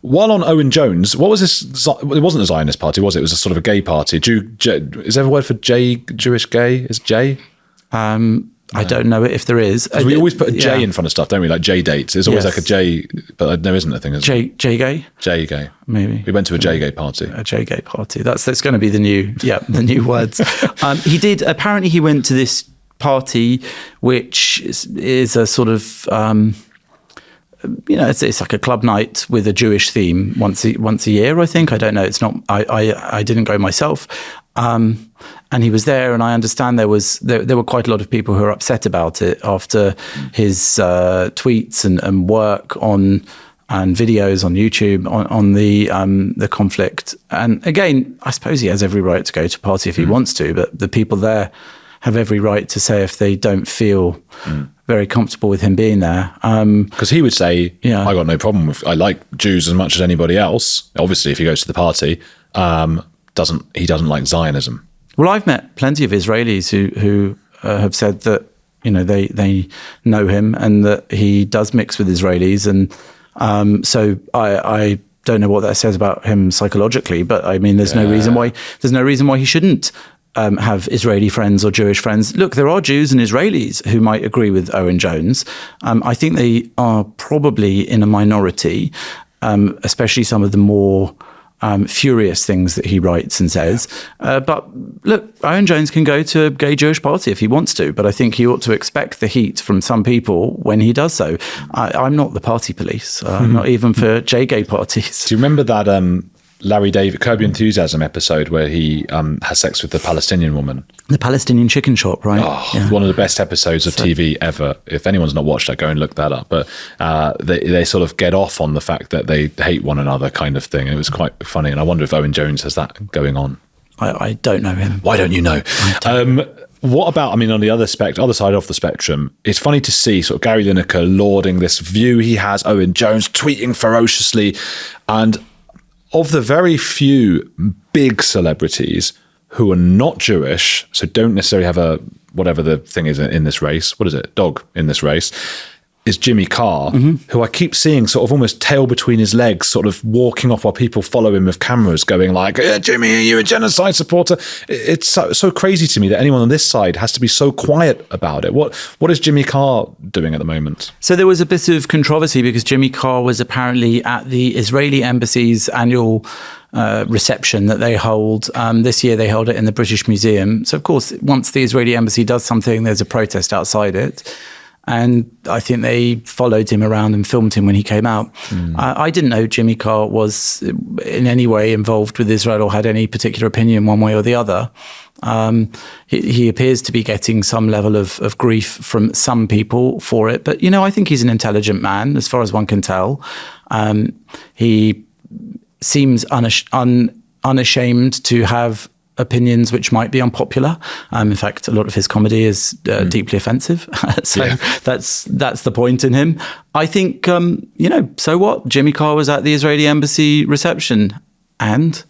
While on Owen Jones, what was this? It wasn't a Zionist party, was it? It was a sort of a gay party. Is there a word for Jewish gay? Is J? I don't know if there is. We always put a J in front of stuff, don't we? Like J dates. There's always like a J, but there isn't a thing. J gay? J gay. Maybe. We went to a J gay party. A J gay party. That's going to be the new words. Apparently he went to this party, which is a sort of, it's like a club night with a Jewish theme once a year, I think. I don't know. It's not, I didn't go myself. And he was there, and I understand there were quite a lot of people who were upset about it after his tweets and work on and videos on YouTube on the conflict. And again, I suppose he has every right to go to a party if he wants to, but the people there have every right to say if they don't feel very comfortable with him being there. Because he would say, I got no problem with, I like Jews as much as anybody else. Obviously, if he goes to the party, he doesn't like Zionism. Well, I've met plenty of Israelis who have said that, they know him and that he does mix with Israelis. And so I don't know what that says about him psychologically, but I mean, there's no reason why he shouldn't have Israeli friends or Jewish friends. Look, there are Jews and Israelis who might agree with Owen Jones. I think they are probably in a minority, especially some of the more furious things that he writes and says. But look, Owen Jones can go to a gay Jewish party if he wants to, but I think he ought to expect the heat from some people when he does so. I'm not the party police, not even for gay parties. Do you remember that Larry David Curb Your Enthusiasm episode where he has sex with the Palestinian woman? The Palestinian chicken shop, right? One of the best episodes of TV ever. If anyone's not watched that, go and look that up. But they sort of get off on the fact that they hate one another kind of thing. It was quite funny. And I wonder if Owen Jones has that going on. I don't know him. Why don't you know? What about, on the other side of the spectrum, it's funny to see sort of Gary Lineker lauding this view he has, Owen Jones tweeting ferociously, and of the very few big celebrities who are not Jewish, so don't necessarily have whatever the thing is in this race, what is it, dog in this race, is Jimmy Carr, who I keep seeing sort of almost tail between his legs, sort of walking off while people follow him with cameras going like, Jimmy, are you a genocide supporter? It's so crazy to me that anyone on this side has to be so quiet about it. What is Jimmy Carr doing at the moment? So there was a bit of controversy because Jimmy Carr was apparently at the Israeli embassy's annual reception that they hold. This year they held it in the British Museum. So of course, once the Israeli embassy does something, there's a protest outside it. And I think they followed him around and filmed him when he came out. I didn't know Jimmy Carr was in any way involved with Israel or had any particular opinion one way or the other. He appears to be getting some level of grief from some people for it. But, I think he's an intelligent man, as far as one can tell. He seems unashamed to have opinions which might be unpopular. In fact, a lot of his comedy is deeply offensive. That's the point in him. I think, so what? Jimmy Carr was at the Israeli embassy reception, and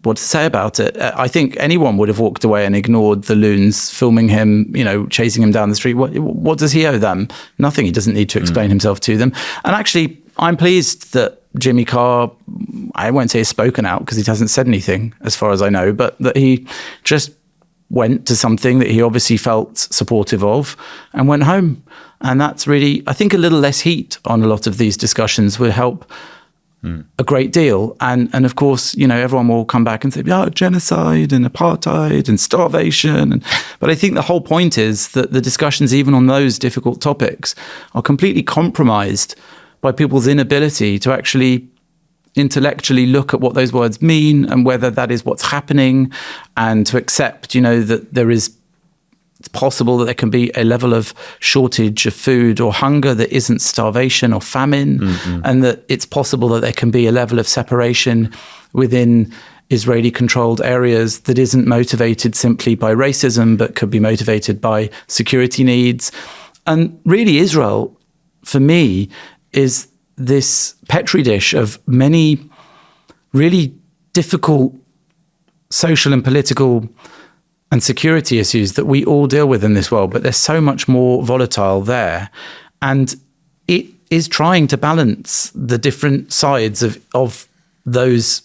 what to say about it? I think anyone would have walked away and ignored the loons filming him, chasing him down the street. What does he owe them? Nothing. He doesn't need to explain himself to them. And actually, I'm pleased that Jimmy Carr, I won't say he's spoken out because he hasn't said anything as far as I know, but that he just went to something that he obviously felt supportive of and went home. And that's really, I think a little less heat on a lot of these discussions will help a great deal. And of course, everyone will come back and say, genocide and apartheid and starvation. But I think the whole point is that the discussions, even on those difficult topics, are completely compromised by people's inability to actually intellectually look at what those words mean and whether that is what's happening, and to accept, that it's possible that there can be a level of shortage of food or hunger that isn't starvation or famine, and that it's possible that there can be a level of separation within Israeli-controlled areas that isn't motivated simply by racism, but could be motivated by security needs. And really, Israel, for me, is this petri dish of many really difficult social and political and security issues that we all deal with in this world, but they're so much more volatile there. And it is trying to balance the different sides of those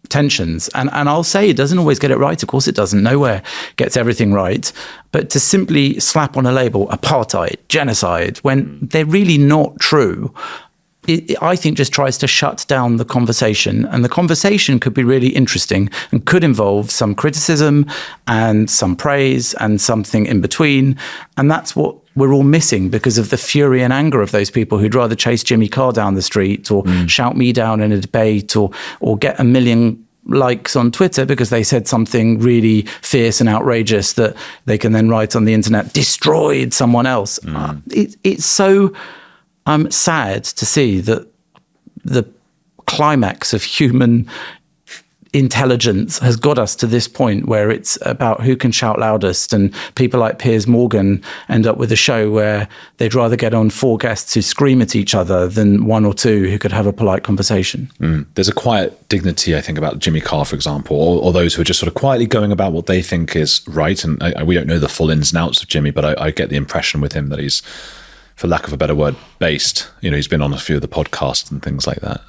tensions. And I'll say it doesn't always get it right. Of course it doesn't. Nowhere gets everything right. But to simply slap on a label, apartheid, genocide, when they're really not true, I think just tries to shut down the conversation. And the conversation could be really interesting and could involve some criticism and some praise and something in between. And that's what we're all missing because of the fury and anger of those people who'd rather chase Jimmy Carr down the street or shout me down in a debate or get 1 million likes on Twitter because they said something really fierce and outrageous that they can then write on the internet, destroyed someone else. It's so sad to see that the climax of human intelligence has got us to this point where it's about who can shout loudest, and people like Piers Morgan end up with a show where they'd rather get on 4 guests who scream at each other than 1 or 2 who could have a polite conversation. There's a quiet dignity, I think, about Jimmy Carr, for example, or those who are just sort of quietly going about what they think is right. And we don't know the full ins and outs of Jimmy, but I get the impression with him that he's, for lack of a better word, based. You know, he's been on a few of the podcasts and things like that.